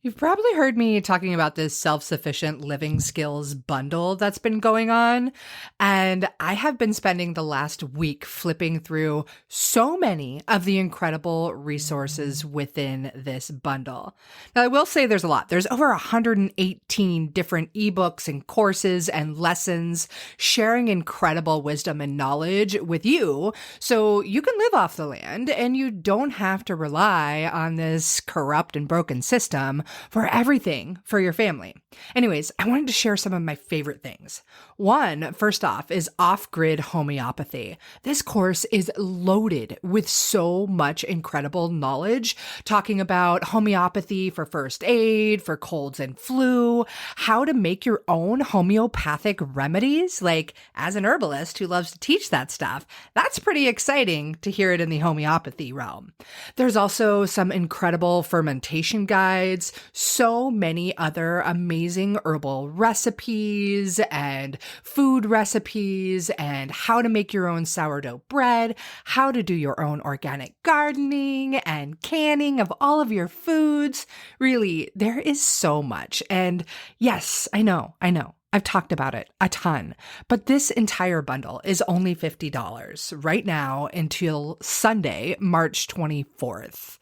You've probably heard me talking about this self-sufficient living skills bundle that's been going on. And I have been spending the last week flipping through so many of the incredible resources within this bundle. Now, I will say there's a lot. There's over 118 different ebooks and courses and lessons sharing incredible wisdom and knowledge with you so you can live off the land and you don't have to rely on this corrupt and broken system for everything for your family. Anyways, I wanted to share some of my favorite things. One, first off, is off-grid homeopathy. This course is loaded with so much incredible knowledge, talking about homeopathy for first aid, for colds and flu, how to make your own homeopathic remedies. Like, as an herbalist who loves to teach that stuff, that's pretty exciting to hear it in the homeopathy realm. There's also some incredible fermentation guides, so many other amazing herbal recipes and food recipes, and how to make your own sourdough bread, how to do your own organic gardening and canning of all of your foods. Really, there is so much. And yes, I know. I've talked about it a ton, but this entire bundle is only $50 right now until Sunday, March 24th.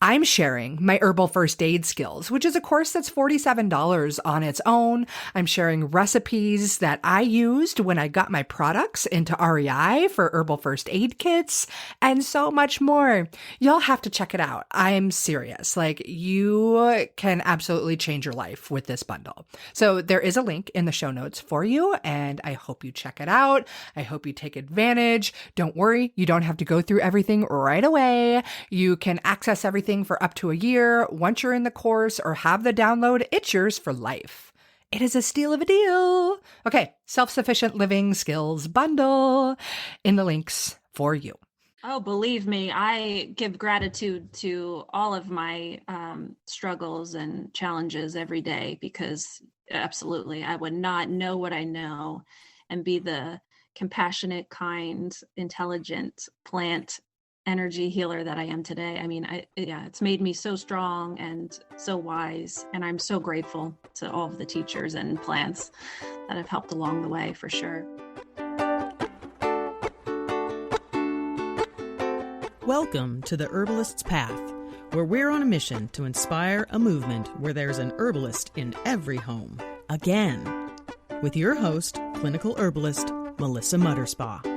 I'm sharing my herbal first aid skills, which is a course that's $47 on its own. I'm sharing recipes that I used when I got my products into REI for herbal first aid kits and so much more. You'll have to check it out. I'm serious. Like, you can absolutely change your life with this bundle. So there is a link in the show notes for you, and I hope you check it out. I hope you take advantage. Don't worry, you don't have to go through everything right away. You can access everything for up to a year. Once you're in the course or have the download, it's yours for life. It is a steal of a deal. Okay, self-sufficient living skills bundle in the links for you. Oh, believe me, I give gratitude to all of my struggles and challenges every day, because absolutely, I would not know what I know and be the compassionate, kind, intelligent plant energy healer that I am today. I mean, it's made me so strong and so wise, and I'm so grateful to all of the teachers and plants that have helped along the way, for sure. Welcome to the Herbalist's Path, where we're on a mission to inspire a movement where there's an herbalist in every home. Again, with your host, clinical herbalist, Melissa Mutterspaugh.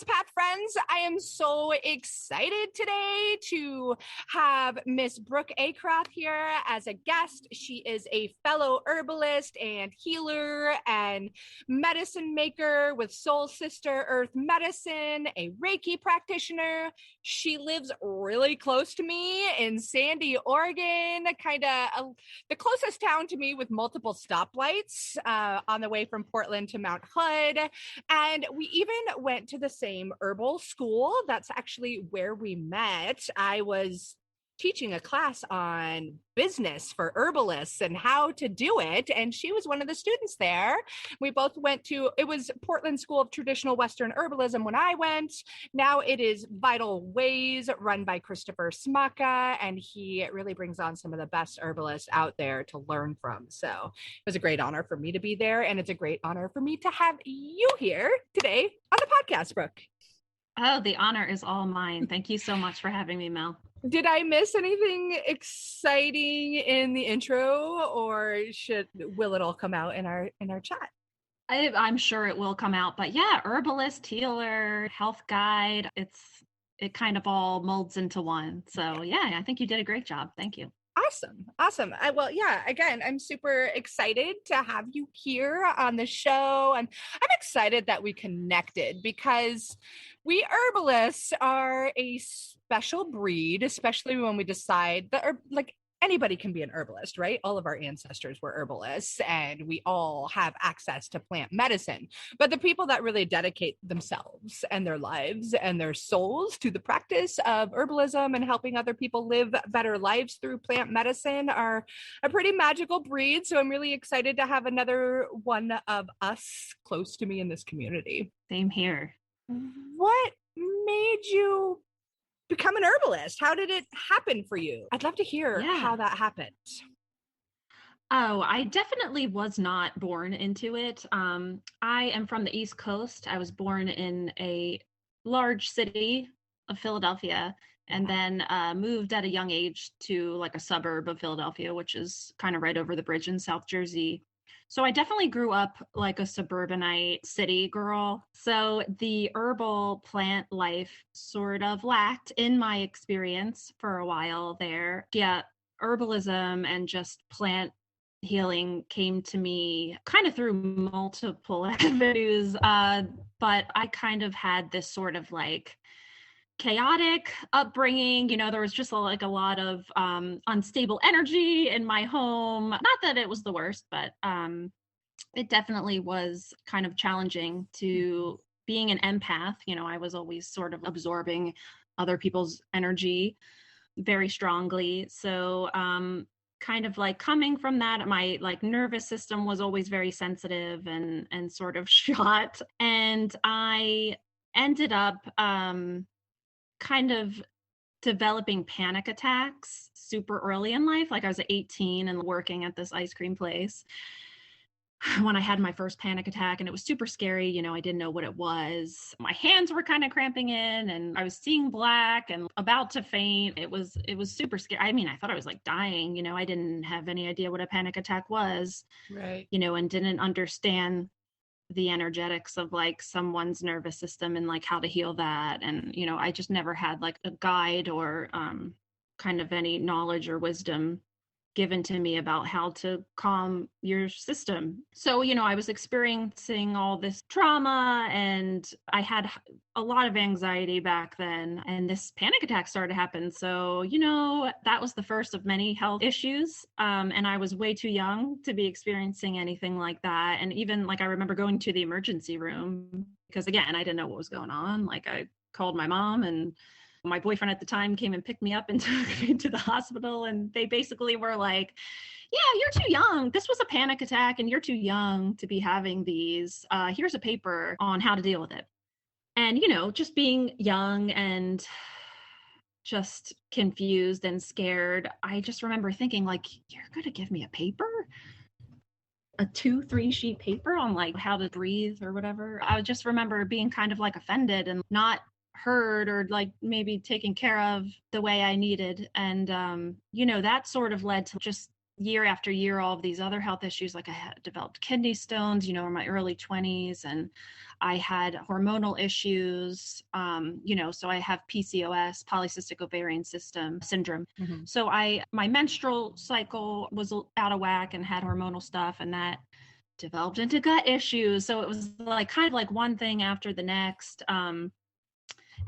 Path friends, I am so excited today to have Miss Brooke Aichroth here as a guest. She is a fellow herbalist and healer and medicine maker with Soul Sister Earth Medicine, a Reiki practitioner. She lives really close to me in Sandy, Oregon, kind of the closest town to me with multiple stoplights on the way from Portland to Mount Hood. And we even went to the same herbal school. That's actually where we met. I was teaching a class on business for herbalists and how to do it, and she was one of the students there. We both went to, it was Portland School of Traditional Western Herbalism when I went. Now it is Vital Ways, run by Christopher Smaka, and he really brings on some of the best herbalists out there to learn from. So it was a great honor for me to be there, and it's a great honor for me to have you here today on the podcast, Brooke. Oh, the honor is all mine. Thank you so much for having me, Mel. Did I miss anything exciting in the intro, or will it all come out in our chat? I'm sure it will come out, but yeah, herbalist, healer, health guide, it kind of all molds into one. So yeah, I think you did a great job. Thank you. Awesome. Well, yeah, again, I'm super excited to have you here on the show. And I'm excited that we connected because we herbalists are a special breed, especially when we decide that, anybody can be an herbalist, right? All of our ancestors were herbalists and we all have access to plant medicine. But the people that really dedicate themselves and their lives and their souls to the practice of herbalism and helping other people live better lives through plant medicine are a pretty magical breed. So I'm really excited to have another one of us close to me in this community. Same here. What made you become an herbalist? How did it happen for you? I'd love to hear how that happened. Oh, I definitely was not born into it. I am from the East Coast. I was born in a large city of Philadelphia, and then moved at a young age to like a suburb of Philadelphia, which is kind of right over the bridge in South Jersey. So I definitely grew up like a suburbanite city girl. So the herbal plant life sort of lacked in my experience for a while there. Yeah, herbalism and just plant healing came to me kind of through multiple avenues, but I kind of had this sort of like chaotic upbringing. There was just like a lot of unstable energy in my home. Not that it was the worst, but it definitely was kind of challenging to being an empath. I was always sort of absorbing other people's energy very strongly. So kind of like coming from that, my like nervous system was always very sensitive and sort of shot. And I ended up kind of developing panic attacks super early in life. Like I was 18 and working at this ice cream place when I had my first panic attack, and it was super scary. I didn't know what it was. My hands were kind of cramping in and I was seeing black and about to faint. It was super scary. I mean, I thought I was like dying. I didn't have any idea what a panic attack was. Right. And didn't understand the energetics of like someone's nervous system and like how to heal that. And, I just never had like a guide or kind of any knowledge or wisdom given to me about how to calm your system. So, I was experiencing all this trauma and I had a lot of anxiety back then, and this panic attack started to happen. So, that was the first of many health issues. And I was way too young to be experiencing anything like that. And even like I remember going to the emergency room because again, I didn't know what was going on. Like I called my mom, and my boyfriend at the time came and picked me up and took me to the hospital. And they basically were like, yeah, you're too young. This was a panic attack and you're too young to be having these. Here's a paper on how to deal with it. And, just being young and just confused and scared, I just remember thinking like, you're going to give me a paper? A 2-3 sheet paper on like how to breathe or whatever. I just remember being kind of like offended and not heard or like maybe taken care of the way I needed. And, that sort of led to just year after year, all of these other health issues. Like I had developed kidney stones, in my early 20s, and I had hormonal issues, so I have PCOS, polycystic ovarian system syndrome. Mm-hmm. So my menstrual cycle was out of whack and had hormonal stuff, and that developed into gut issues. So it was like kind of like one thing after the next.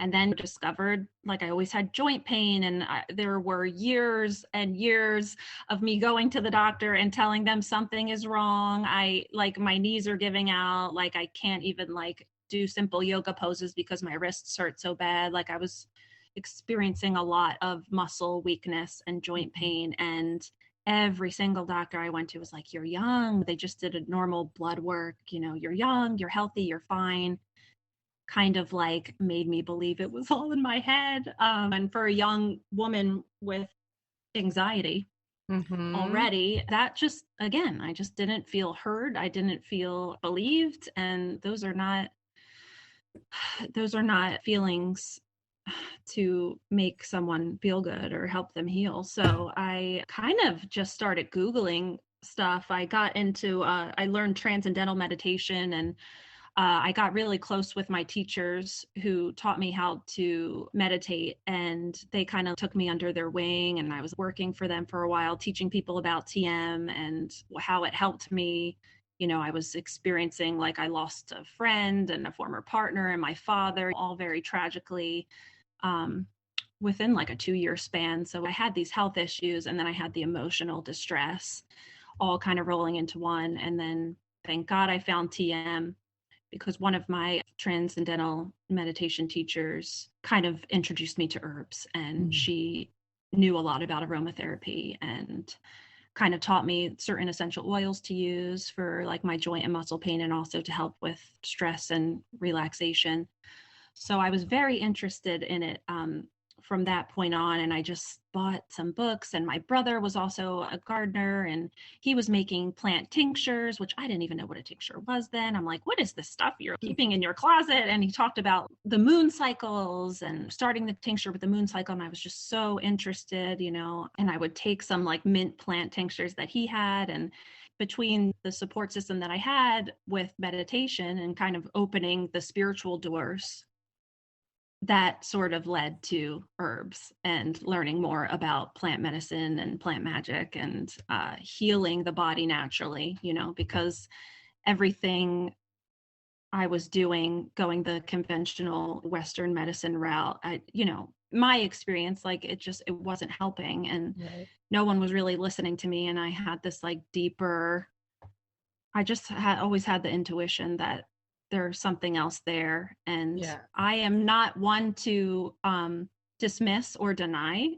And then discovered like I always had joint pain, and there were years and years of me going to the doctor and telling them something is wrong. I like my knees are giving out, like I can't even like do simple yoga poses because my wrists hurt so bad. Like I was experiencing a lot of muscle weakness and joint pain, and every single doctor I went to was like, you're young. They just did a normal blood work, you're young, you're healthy, you're fine. Kind of like made me believe it was all in my head. And for a young woman with anxiety already, that just, again, I just didn't feel heard. I didn't feel believed. And those are not feelings to make someone feel good or help them heal. So I kind of just started Googling stuff. I got into, I learned transcendental meditation, and I got really close with my teachers who taught me how to meditate, and they kind of took me under their wing, and I was working for them for a while, teaching people about TM and how it helped me. I was experiencing like I lost a friend and a former partner and my father, all very tragically within like a 2-year span. So I had these health issues, and then I had the emotional distress all kind of rolling into one. And then thank God I found TM, because one of my transcendental meditation teachers kind of introduced me to herbs, and she knew a lot about aromatherapy and kind of taught me certain essential oils to use for like my joint and muscle pain, and also to help with stress and relaxation. So I was very interested in it from that point on, and I just bought some books, and my brother was also a gardener, and he was making plant tinctures, which I didn't even know what a tincture was then. I'm like, what is this stuff you're keeping in your closet? And he talked about the moon cycles and starting the tincture with the moon cycle. And I was just so interested, and I would take some like mint plant tinctures that he had. And between the support system that I had with meditation and kind of opening the spiritual doors, that sort of led to herbs and learning more about plant medicine and plant magic and healing the body naturally, because everything I was doing, going the conventional Western medicine route, my experience, like it wasn't helping, and no one was really listening to me. And I had this like deeper, always had the intuition that there's something else there. And I am not one to dismiss or deny,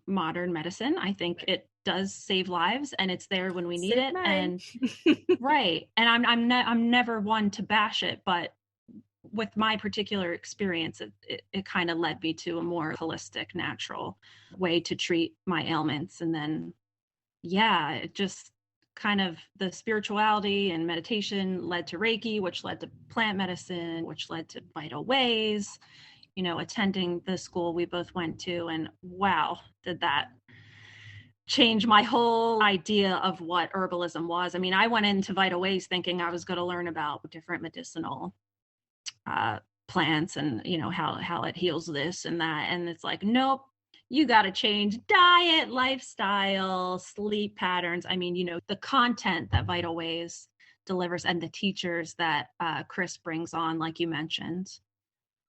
modern medicine. I think it does save liit and it's there when we need it. And right. And I'm never one to bash it, but with my particular experience, it kind of led me to a more holistic, natural way to treat my ailments. And then, it just kind of the spirituality and meditation led to Reiki, which led to plant medicine, which led to vital ways, attending the school we both went to. And wow, did that change my whole idea of what herbalism was. I mean, I went into vital ways thinking I was going to learn about different medicinal plants and, how it heals this and that. And it's like, nope. You got to change diet, lifestyle, sleep patterns. I mean, the content that Vital Ways delivers and the teachers that Chris brings on, like you mentioned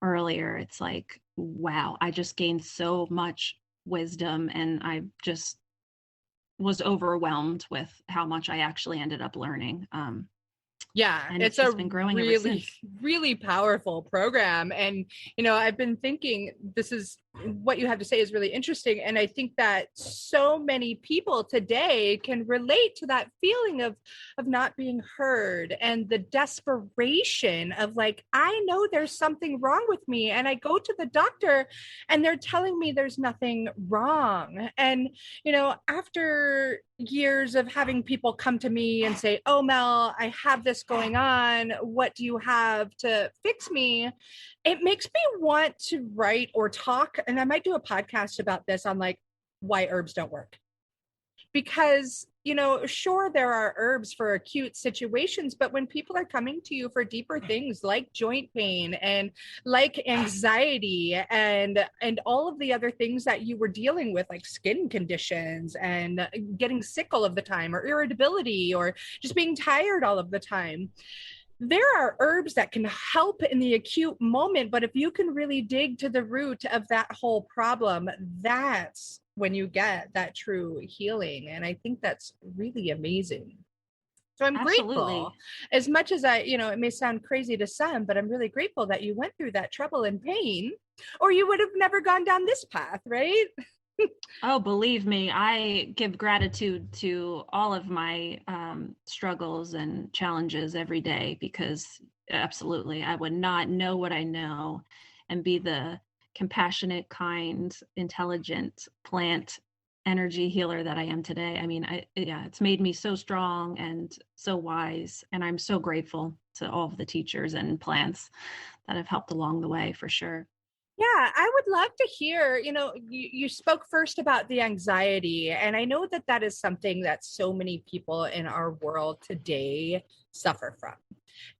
earlier, it's like, wow, I just gained so much wisdom, and I just was overwhelmed with how much I actually ended up learning. And it's been growing really, really powerful program. And, I've been thinking this is what you have to say is really interesting. And I think that so many people today can relate to that feeling of not being heard and the desperation of like, I know there's something wrong with me. And I go to the doctor and they're telling me there's nothing wrong. And, after years of having people come to me and say, oh, Mel, I have this going on. What do you have to fix me? It makes me want to write or talk. And I might do a podcast about this on like why herbs don't work. Because, sure, there are herbs for acute situations, but when people are coming to you for deeper things like joint pain and like anxiety and all of the other things that you were dealing with, like skin conditions and getting sick all of the time or irritability or just being tired all of the time, there are herbs that can help in the acute moment. But if you can really dig to the root of that whole problem, that's when you get that true healing. And I think that's really amazing. So I'm grateful, as much as it may sound crazy to some, but I'm really grateful that you went through that trouble and pain, or you would have never gone down this path, right? Oh, believe me, I give gratitude to all of my struggles and challenges every day, because absolutely, I would not know what I know and be the compassionate, kind, intelligent plant energy healer that I am today. I mean, it's made me so strong and so wise. And I'm so grateful to all of the teachers and plants that have helped along the way, for sure. Yeah, I would love to hear, you spoke first about the anxiety, and I know that is something that so many people in our world today suffer from.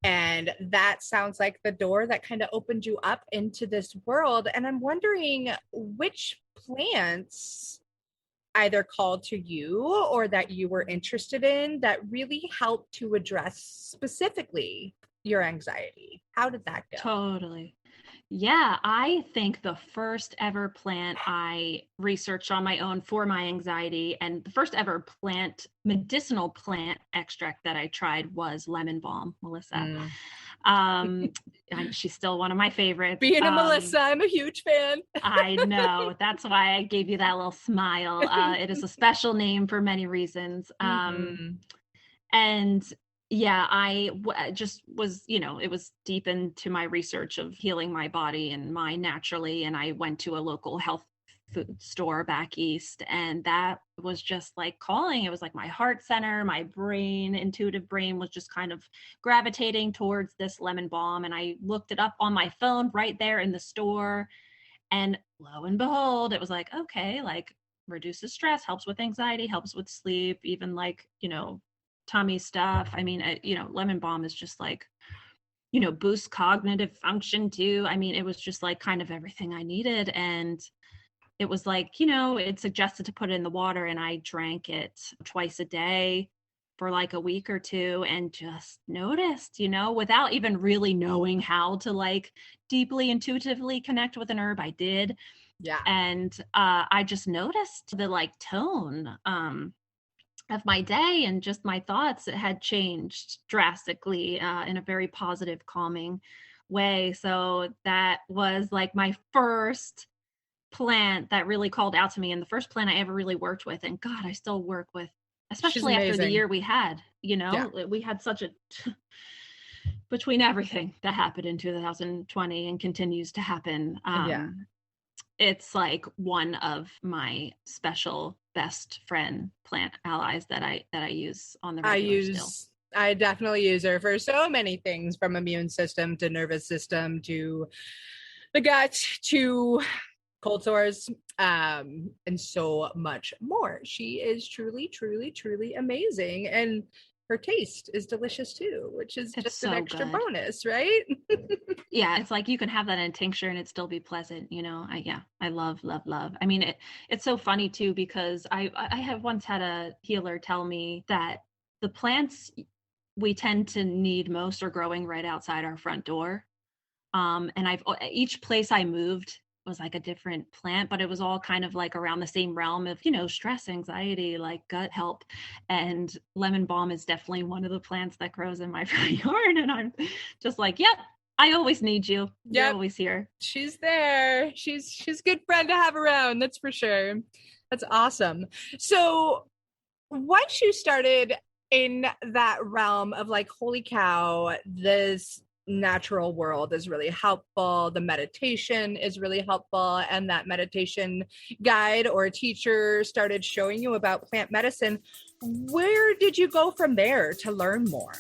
And that sounds like the door that kind of opened you up into this world. And I'm wondering which plants either called to you or that you were interested in that really helped to address specifically your anxiety. How did that go? Totally. Yeah, I think the first ever plant I researched on my own for my anxiety, and the first ever medicinal plant extract that I tried was lemon balm, Melissa. She's still one of my favorites. Being a Melissa, I'm a huge fan. I know. That's why I gave you that little smile. It is a special name for many reasons. And Yeah, just was, it was deep into my research of healing my body and mind naturally. And I went to a local health food store back east, and that was just like calling. It was like my heart center, my brain, intuitive brain was just kind of gravitating towards this lemon balm. And I looked it up on my phone right there in the store. And lo and behold, it was like, okay, like reduces stress, helps with anxiety, helps with sleep, even like, tummy stuff. I mean, lemon balm is just like, boost cognitive function too. I mean, it was just like kind of everything I needed. And it was like, it suggested to put it in the water, and I drank it twice a day for like a week or two, and just noticed, without even really knowing how to like deeply intuitively connect with an herb. I did. Yeah. And I just noticed the like tone of my day, and just my thoughts had changed drastically in a very positive, calming way. So that was like my first plant that really called out to me, and the first plant I ever really worked with. And God, I still work with, especially after the year we had, we had such a between everything that happened in 2020 and continues to happen. It's like one of my special best friend plant allies that I use on the regular still. I definitely use her for so many things, from immune system to nervous system to the gut to cold sores, and so much more. She is truly, truly, truly amazing. And her taste is delicious too, which is just so an extra bonus, right? Yeah, it's like you can have that in tincture and it still be pleasant, I love. I mean, it's so funny too, because I have once had a healer tell me that the plants we tend to need most are growing right outside our front door. And each place I moved was like a different plant, but it was all kind of like around the same realm of, stress, anxiety, like gut health. And lemon balm is definitely one of the plants that grows in my front yard. And I'm just like, yep, I always need you. You're always here. She's there. She's a good friend to have around. That's for sure. That's awesome. So once you started in that realm of like, holy cow, this natural world is really helpful, the meditation is really helpful, and that meditation guide or teacher started showing you about plant medicine, where did you go from there to learn more?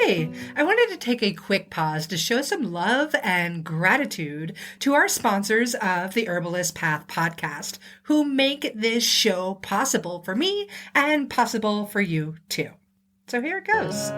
Hey, I wanted to take a quick pause to show some love and gratitude to our sponsors of the Herbalist Path podcast, who make this show possible for me and possible for you too. So here it goes.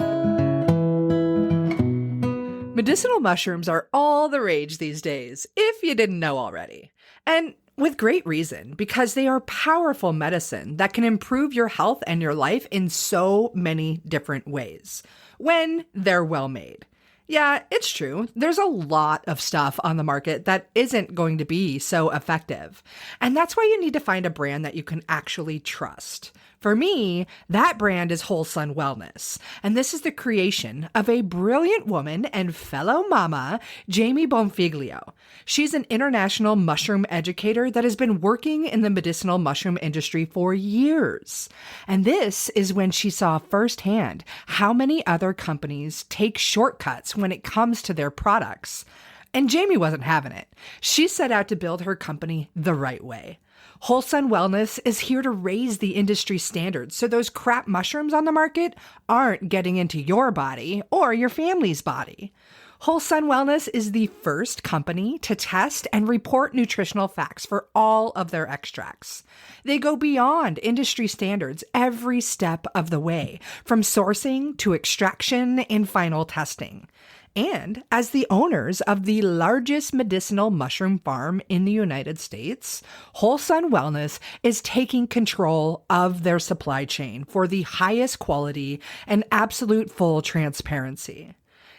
Medicinal mushrooms are all the rage these days, if you didn't know already. And with great reason, because they are powerful medicine that can improve your health and your life in so many different ways, when they're well made. Yeah, it's true. There's a lot of stuff on the market that isn't going to be so effective. And that's why you need to find a brand that you can actually trust. For me, that brand is Whole Sun Wellness, and this is the creation of a brilliant woman and fellow mama, Jamie Bonfiglio. She's an international mushroom educator that has been working in the medicinal mushroom industry for years. And this is when she saw firsthand how many other companies take shortcuts when it comes to their products. And Jamie wasn't having it. She set out to build her company the right way. Whole Sun Wellness is here to raise the industry standards so those crap mushrooms on the market aren't getting into your body or your family's body. Whole Sun Wellness is the first company to test and report nutritional facts for all of their extracts. They go beyond industry standards every step of the way, from sourcing to extraction and final testing. And as the owners of the largest medicinal mushroom farm in the United States, Whole Sun Wellness is taking control of their supply chain for the highest quality and absolute full transparency.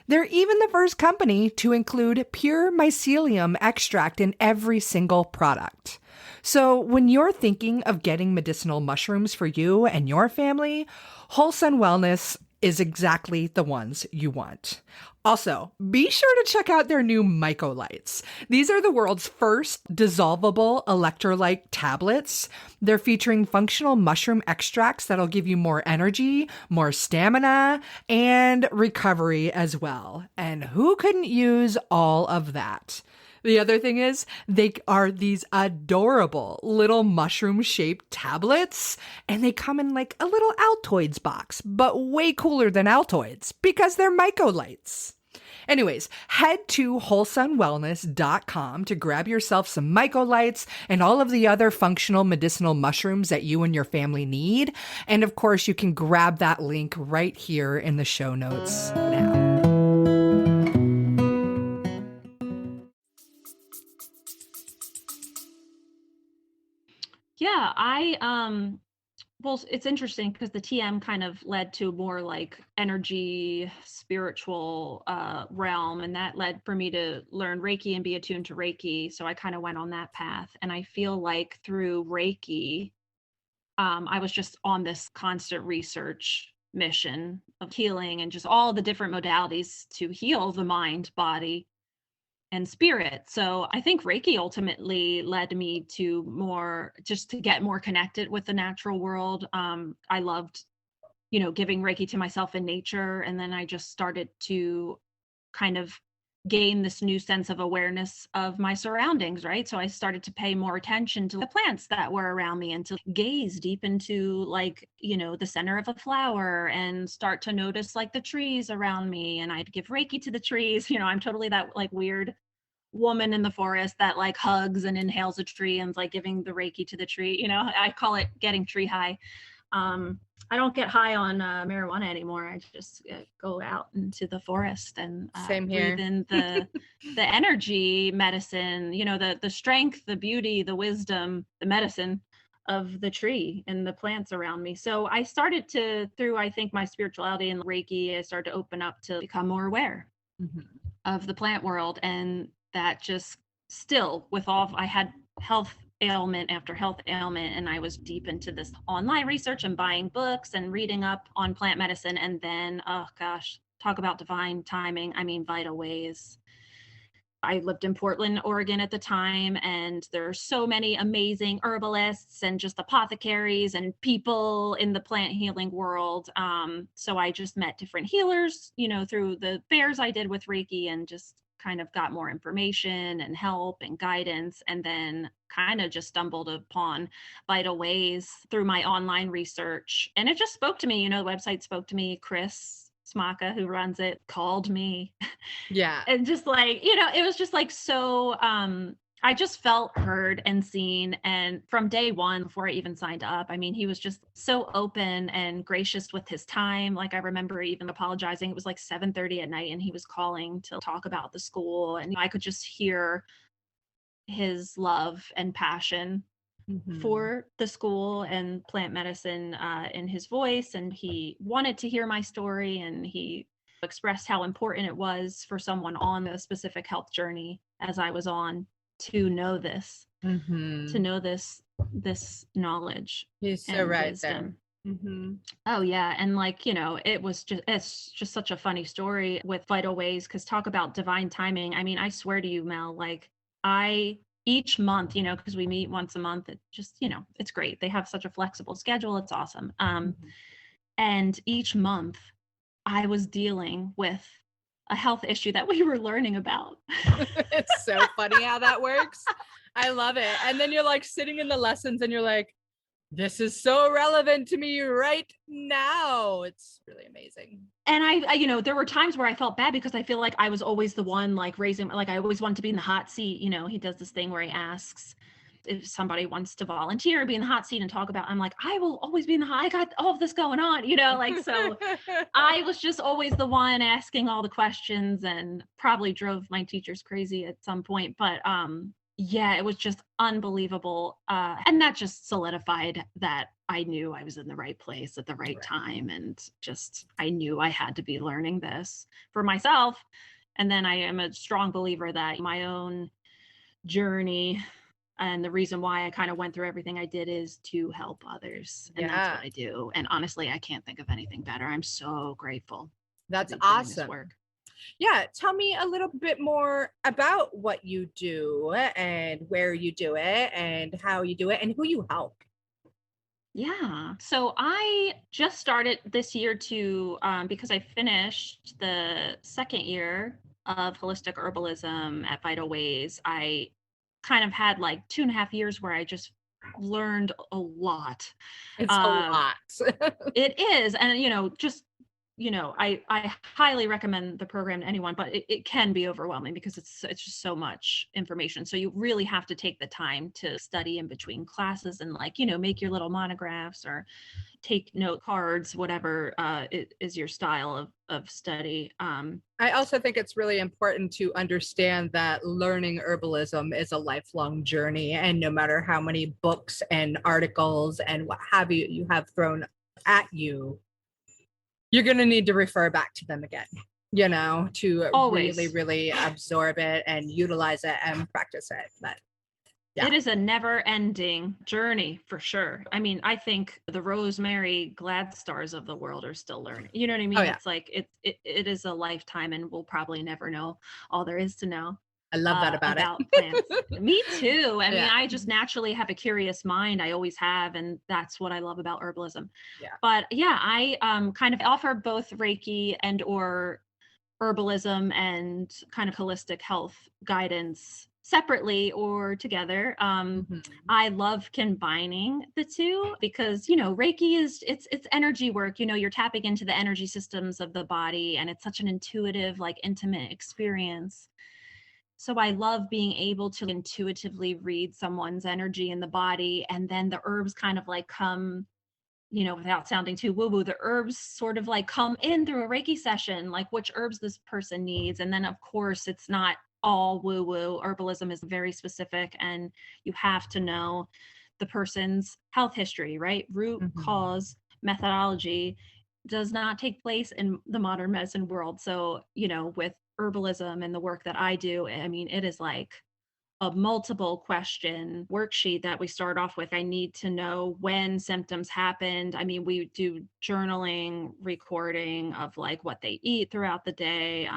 They're even the first company to include pure mycelium extract in every single product. So when you're thinking of getting medicinal mushrooms for you and your family, Whole Sun Wellness is exactly the ones you want. Also, be sure to check out their new Mycolites. These are the world's first dissolvable electrolyte tablets. They're featuring functional mushroom extracts that'll give you more energy, more stamina, and recovery as well. And who couldn't use all of that? The other thing is, they are these adorable little mushroom-shaped tablets, and they come in like a little Altoids box, but way cooler than Altoids because they're Mycolites. Anyways, head to wholesunwellness.com to grab yourself some Mycolites and all of the other functional medicinal mushrooms that you and your family need. And of course, you can grab that link right here in the show notes now. Yeah, well, it's interesting because the TM kind of led to more like energy, spiritual realm, and that led for me to learn Reiki and be attuned to Reiki. So I kind of went on that path, and I feel like through Reiki, I was just on this constant research mission of healing and just all the different modalities to heal the mind, body, and spirit. So I think Reiki ultimately led me to more, just to get more connected with the natural world. I loved, giving Reiki to myself in nature. And then I just started to kind of gain this new sense of awareness of my surroundings, right? So I started to pay more attention to the plants that were around me and to gaze deep into like, the center of a flower and start to notice like the trees around me. And I'd give Reiki to the trees. I'm totally that like weird woman in the forest that like hugs and inhales a tree and is like giving the Reiki to the tree. I call it getting tree high. I don't get high on marijuana anymore. I just go out into the forest and Same here. breathe in the energy medicine, the strength, the beauty, the wisdom, the medicine of the tree and the plants around me. So I started to, through I think my spirituality and Reiki, I started to open up to become more aware of the plant world. And that just still with all, I had health ailment after health ailment, and I was deep into this online research and buying books and reading up on plant medicine. And then, oh gosh, talk about divine timing. I mean, Vital Ways. I lived in Portland, Oregon at the time, and there are so many amazing herbalists and just apothecaries and people in the plant healing world. So I just met different healers, through the fairs I did with Reiki, and just kind of got more information and help and guidance, and then kind of just stumbled upon Vital Ways through my online research. And it just spoke to me, the website spoke to me. Chris Smaka, who runs it, called me. Yeah. And just like, it was just like, so I just felt heard and seen. And from day one, before I even signed up, I mean, he was just so open and gracious with his time. Like I remember even apologizing. It was like 7:30 at night and he was calling to talk about the school. And I could just hear his love and passion for the school and plant medicine in his voice. And he wanted to hear my story, and he expressed how important it was for someone on a specific health journey as I was on to know this, to know this knowledge. He's so right wisdom. there. Oh yeah. And like, it's just such a funny story with Vital Ways, because talk about divine timing. I mean, I swear to you, Mel, like each month, because we meet once a month, it just, it's great. They have such a flexible schedule. It's awesome. And each month I was dealing with a health issue that we were learning about. It's so funny how that works. I love it. And then you're like sitting in the lessons and you're like, this is so relevant to me right now. It's really amazing. And I there were times where I felt bad because I feel like I was always the one like raising, like I always wanted to be in the hot seat. He does this thing where he asks if somebody wants to volunteer, be in the hot seat and talk about, I'm like, I will always be in the hot, I got all of this going on, like, so I was just always the one asking all the questions, and probably drove my teachers crazy at some point. But yeah, it was just unbelievable. And that just solidified that I knew I was in the right place at the right time. And just, I knew I had to be learning this for myself. And then I am a strong believer that my own journey And the reason why I kind of went through everything I did is to help others. And that's what I do. And honestly, I can't think of anything better. I'm so grateful. That's to be doing this awesome. work. Yeah. Tell me a little bit more about what you do and where you do it and how you do it and who you help. Yeah. So I just started this year to, because I finished the second year of Holistic Herbalism at Vital Ways. I kind of had like 2.5 years where I just learned a lot. It's a lot. It is. And, just I highly recommend the program to anyone, but it can be overwhelming because it's just so much information. So you really have to take the time to study in between classes and make your little monographs or take note cards, whatever is your style of study. I also think it's really important to understand that learning herbalism is a lifelong journey. And no matter how many books and articles and what have you have thrown at you, you're going to need to refer back to them again, to Always. really absorb it and utilize it and practice it. But It is a never ending journey for sure. I mean, I think the Rosemary Gladstars of the world are still learning. You know what I mean? It's like, it is a lifetime and we'll probably never know all there is to know. I love that about it. Plants. Me too. I mean, I just naturally have a curious mind. I always have. And that's what I love about herbalism. Yeah. But yeah, I kind of offer both Reiki and or herbalism and kind of holistic health guidance separately or together. I love combining the two because, Reiki it's energy work. You're tapping into the energy systems of the body and it's such an intuitive, intimate experience. So I love being able to intuitively read someone's energy in the body. And then the herbs kind of come, without sounding too woo-woo, the herbs sort of come in through a Reiki session, which herbs this person needs. And then of course it's not all woo-woo. Herbalism is very specific and you have to know the person's health history, right? Root cause methodology does not take place in the modern medicine world. So, with herbalism and the work that I do, I mean, it is a multiple question worksheet that we start off with. I need to know when symptoms happened. I mean, we do journaling, recording of what they eat throughout the day.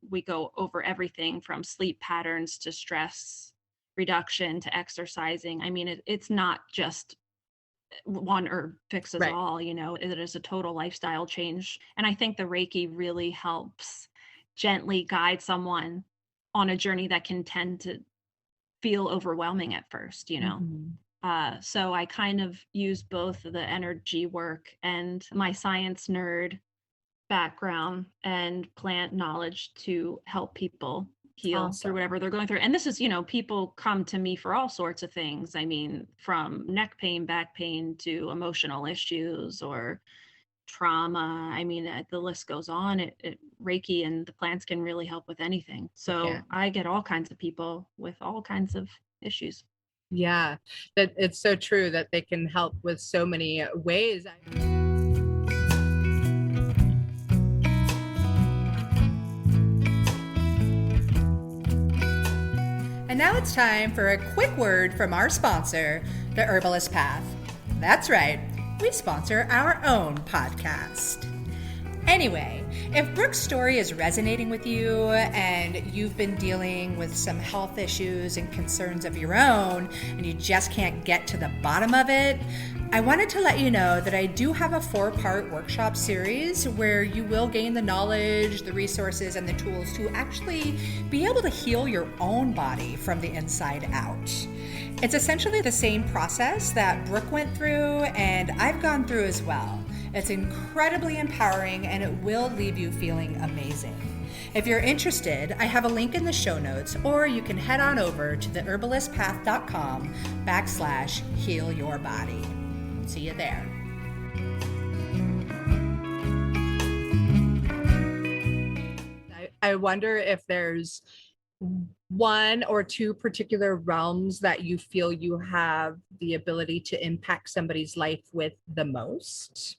We go over everything from sleep patterns to stress reduction to exercising. I mean, it's not just one herb fixes all, it is a total lifestyle change. And I think the Reiki really helps gently guide someone on a journey that can tend to feel overwhelming at first, so I kind of use both the energy work and my science nerd background and plant knowledge to help people heal through whatever they're going through. And this is, people come to me for all sorts of things. I mean, from neck pain, back pain to emotional issues or trauma. I mean, the list goes on. Reiki and the plants can really help with anything. So I get all kinds of people with all kinds of issues. Yeah, that it's so true that they can help with so many ways. And now it's time for a quick word from our sponsor, The Herbalist Path. That's right, we sponsor our own podcast. Anyway, if Brooke's story is resonating with you and you've been dealing with some health issues and concerns of your own and you just can't get to the bottom of it, I wanted to let you know that I do have a 4-part workshop series where you will gain the knowledge, the resources, and the tools to actually be able to heal your own body from the inside out. It's essentially the same process that Brooke went through and I've gone through as well. It's incredibly empowering and it will leave you feeling amazing. If you're interested, I have a link in the show notes, or you can head on over to theherbalistpath.com/healyourbody. See you there. I wonder if there's 1 or 2 particular realms that you feel you have the ability to impact somebody's life with the most.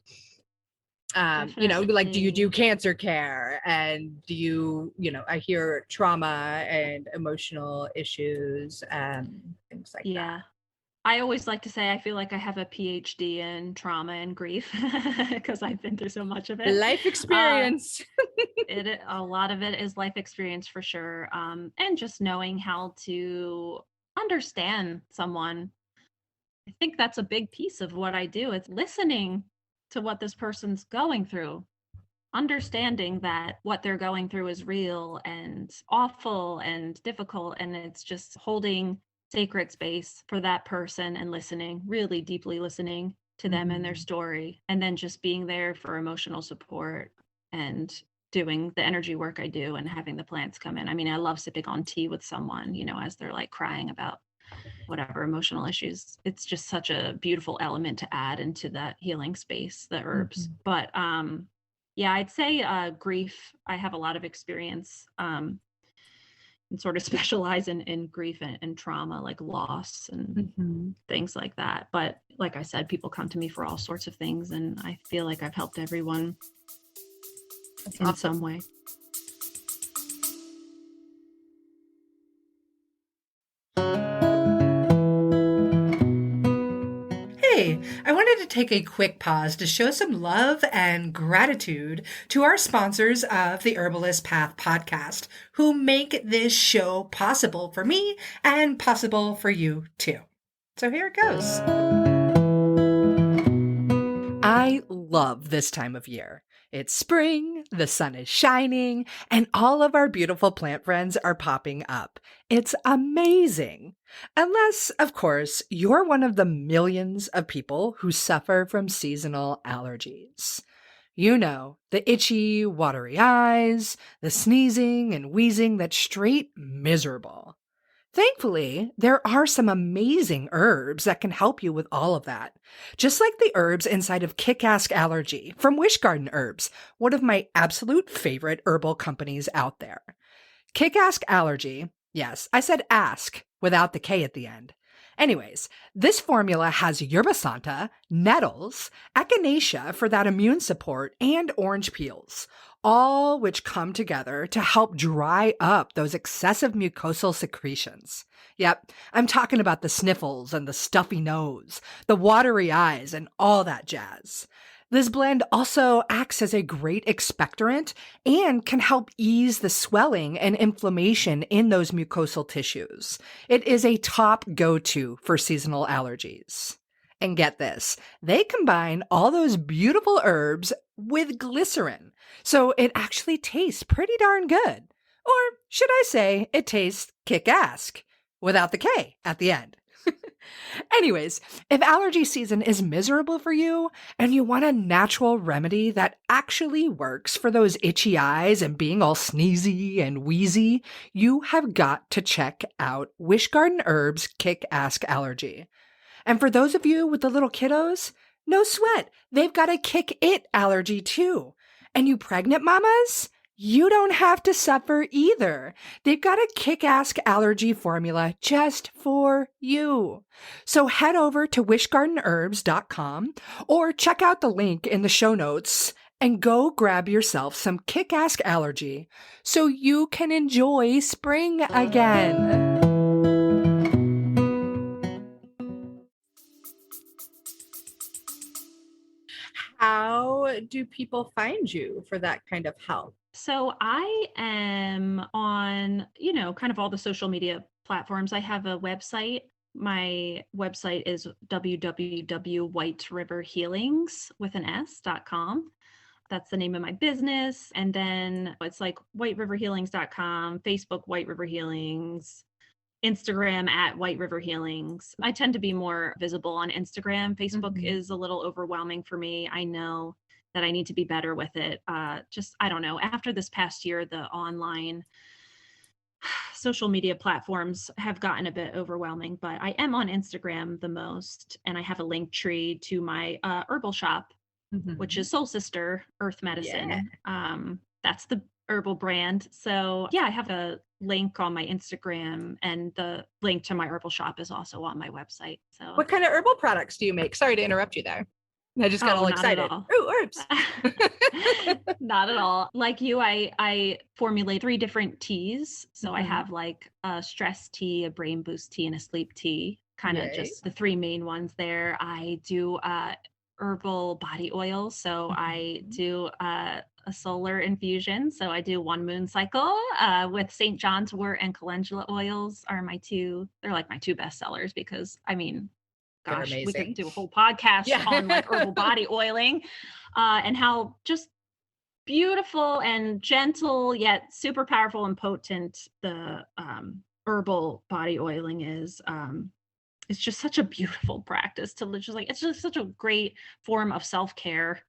Like, do you do Definitely. cancer care, and do you, I hear trauma and emotional issues, things like that. Yeah. I always like to say I feel like I have a PhD in trauma and grief because I've been through so much of it. Life Uh, experience. a lot of it is life experience for sure, and just knowing how to understand someone. I think that's a big piece of what I do. It's listening to what this person's going through, understanding that what they're going through is real and awful and difficult, and it's just holding sacred space for that person and listening, really deeply listening to them and their Mhm. story, and then just being there for emotional support and doing the energy work I do and having the plants come in. I mean, I love sipping on tea with someone, as they're like crying about whatever emotional issues. It's just such a beautiful element to add into that healing space, the herbs. Mhm. But yeah, I'd say grief, I have a lot of experience, and sort of specialize in grief and trauma, like loss and Mhm. things like that. But like I said, people come to me for all sorts of things, and I feel like I've helped everyone That's in awesome. some way. Hey, I wanted to take a quick pause to show some love and gratitude to our sponsors of the Herbalist Path podcast, who make this show possible for me and possible for you too. So here it goes. I love this time of year. It's spring, the sun is shining, and all of our beautiful plant friends are popping up. It's amazing. Unless, of course, you're one of the millions of people who suffer from seasonal allergies. You know, the itchy, watery eyes, the sneezing and wheezing that's straight miserable. Thankfully, there are some amazing herbs that can help you with all of that. Just like the herbs inside of Kick-Ass Allergy from Wish Garden Herbs, one of my absolute favorite herbal companies out there. Kick-Ass Allergy, yes, I said ask without the K at the end. Anyways, this formula has yerba santa, nettles, echinacea for that immune support, and orange peels, all which come together to help dry up those excessive mucosal secretions. Yep, I'm talking about the sniffles and the stuffy nose, the watery eyes, and all that jazz. This blend also acts as a great expectorant and can help ease the swelling and inflammation in those mucosal tissues. It is a top go-to for seasonal allergies. And get this, they combine all those beautiful herbs with glycerin, so it actually tastes pretty darn good. Or should I say, it tastes kick-ass without the K at the end. Anyways, if allergy season is miserable for you and you want a natural remedy that actually works for those itchy eyes and being all sneezy and wheezy, you have got to check out Wish Garden Herbs Kick-Ass Allergy. And for those of you with the little kiddos, no sweat. They've got a kick it allergy too. And you pregnant mamas, you don't have to suffer either. They've got a kick-ass allergy formula just for you. So head over to wishgardenherbs.com or check out the link in the show notes and go grab yourself some kick-ass allergy so you can enjoy spring again. How do people find you for that kind of help? So I am on, kind of all the social media platforms. I have a website. My website is www.whiteriverhealings.com. That's the name of my business. And then it's like whiteriverhealings.com, Facebook, White River Healings, Instagram at White River Healings. I tend to be more visible on Instagram. Facebook is a little overwhelming for me. I know that I need to be better with it. I don't know. After this past year, the online social media platforms have gotten a bit overwhelming, but I am on Instagram the most. And I have a link tree to my herbal shop, which is Soul Sister Earth Medicine. That's the herbal brand. So yeah, I have a link on my Instagram, and the link to my herbal shop is also on my website. So What kind of herbal products do you make? Sorry to interrupt you there. I just got all not at excited. all. Ooh, herbs. Not at all. Like you, I formulate 3 different teas. So I have like a stress tea, a brain boost tea, and a sleep tea. Kind of just the 3 main ones there. I do herbal body oil. So I do a solar infusion. So I do 1 moon cycle with St. John's wort and calendula oils are my 2. They're like my 2 best sellers because I mean, gosh, we could do a whole podcast on like herbal body oiling and how just beautiful and gentle yet super powerful and potent the herbal body oiling is. It's just such a beautiful practice to just like, it's just such a great form of self-care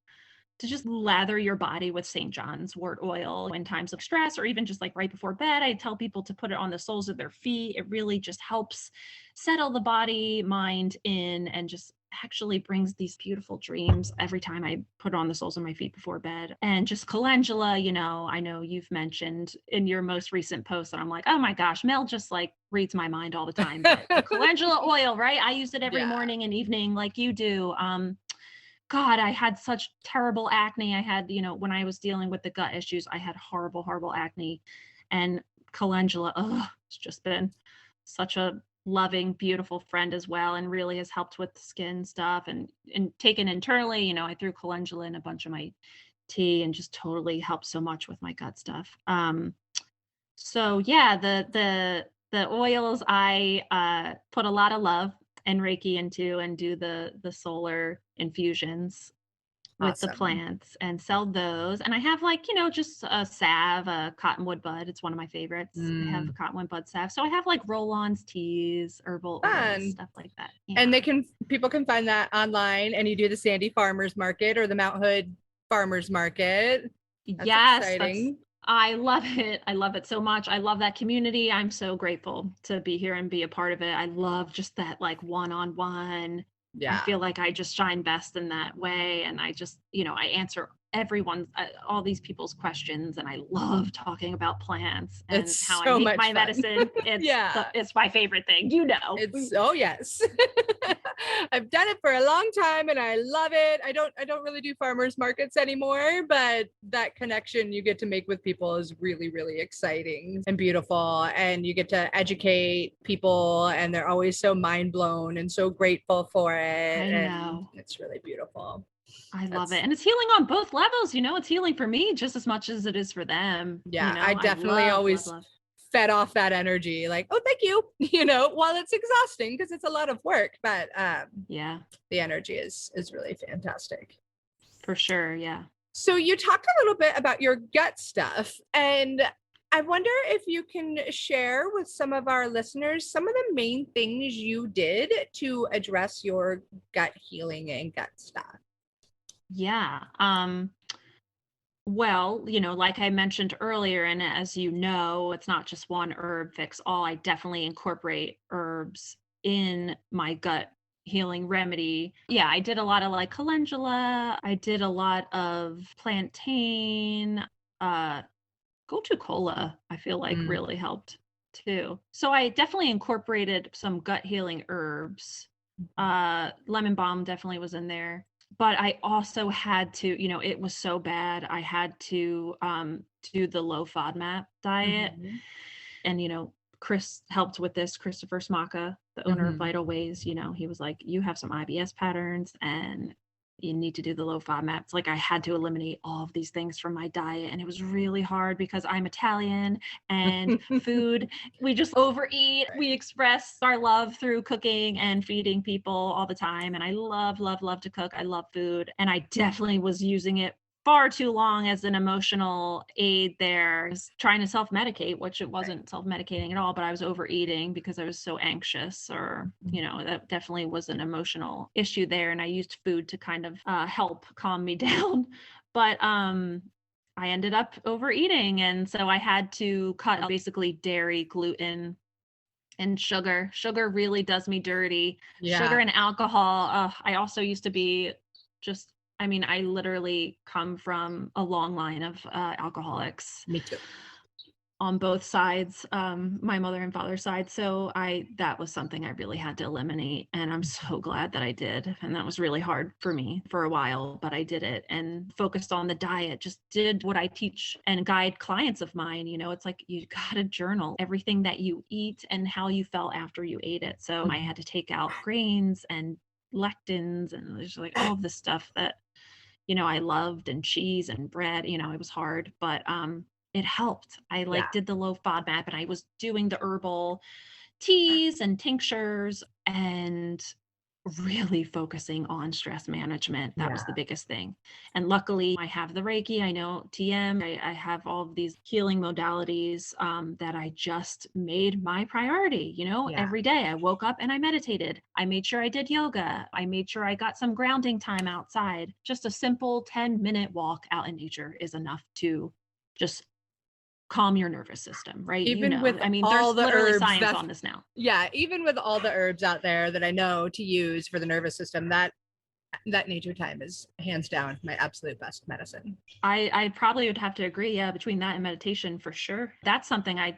to just lather your body with St. John's wort oil in times of stress, or even just like right before bed. I tell people to put it on the soles of their feet. It really just helps settle the body, mind in, and just actually brings these beautiful dreams every time I put it on the soles of my feet before bed. And just calendula, you know, I know you've mentioned in your most recent post, and I'm like, oh my gosh, Mel just like reads my mind all the time. But the calendula oil, right? I use it every morning and evening like you do. God, I had such terrible acne. I had, you know, when I was dealing with the gut issues, I had horrible, horrible acne. And calendula, it's just been such a loving, beautiful friend as well, and really has helped with the skin stuff and taken internally. You know, I threw calendula in a bunch of my tea and just totally helped so much with my gut stuff. So yeah, the oils I put a lot of love and Reiki into and do the solar infusions with the plants and sell those. And I have like, you know, just a salve, a cottonwood bud. It's one of my favorites. I have a cottonwood bud salve. So I have like roll-ons, teas, herbal oils, stuff like that. Yeah. And people can find that online, and you do the Sandy Farmers Market or the Mount Hood Farmers Market. That's exciting. I love it. I love it so much. I love that community. I'm so grateful to be here and be a part of it. I love just that like one-on-one. I feel like I just shine best in that way. And I just, you know, I answer all these people's questions, and I love talking about plants and it's how so I make my fun. medicine. It's my favorite thing, you know. Yes. I've done it for a long time and I love it. I don't really do farmers markets anymore, but that connection you get to make with people is really, really exciting and beautiful. And you get to educate people, and they're always so mind blown and so grateful for it. I know. And it's really beautiful. I love it. And it's healing on both levels. You know, it's healing for me just as much as it is for them. Yeah, you know? I definitely always fed off that energy. Like, oh, thank you. You know, while it's exhausting because it's a lot of work, but the energy is really fantastic. For sure. Yeah. So you talked a little bit about your gut stuff, and I wonder if you can share with some of our listeners some of the main things you did to address your gut healing and gut stuff. Yeah. Well, you know, like I mentioned earlier, and as you know, it's not just one herb fix all. I definitely incorporate herbs in my gut healing remedy. Yeah, I did a lot of like calendula. I did a lot of plantain. Gotu kola, I feel like really helped too. So I definitely incorporated some gut healing herbs. Lemon balm definitely was in there. But I also had to, you know, it was so bad. I had to do the low FODMAP diet. And, you know, Chris helped with this, Christopher Smaka, the owner of Vital Ways. You know, he was like, you have some IBS patterns and you need to do the low FODMAP. It's like I had to eliminate all of these things from my diet. And it was really hard because I'm Italian and food, we just overeat. We express our love through cooking and feeding people all the time. And I love, love, love to cook. I love food. And I definitely was using it far too long as an emotional aid there, trying to self-medicate, which it wasn't self-medicating at all, but I was overeating because I was so anxious, or, you know, that definitely was an emotional issue there. And I used food to kind of help calm me down. But I ended up overeating. And so I had to cut out basically dairy, gluten, and sugar. Sugar really does me dirty. Sugar and alcohol. I also used to be just, I mean, I literally come from a long line of alcoholics. Me too. on both sides, my mother and father's side. So that was something I really had to eliminate. And I'm so glad that I did. And that was really hard for me for a while, but I did it and focused on the diet, just did what I teach and guide clients of mine. It's like, you got to journal everything that you eat and how you felt after you ate it. So I had to take out grains and lectins and there's like all of this stuff that, I loved, and cheese and bread. It was hard, but it helped. I Yeah. did the low FODMAP and I was doing the herbal teas and tinctures and really focusing on stress management. That was the biggest thing. And luckily I have the Reiki, I know TM, I have all of these healing modalities that I just made my priority. Every day I woke up and I meditated. I made sure I did yoga. I made sure I got some grounding time outside. Just a simple 10-minute walk out in nature is enough to just calm your nervous system, right? Even with There's the literally herbs science on this now. Yeah, even with all the herbs out there that I know to use for the nervous system, that nature time is hands down my absolute best medicine. I probably would have to agree. Yeah, between that and meditation, for sure. That's something I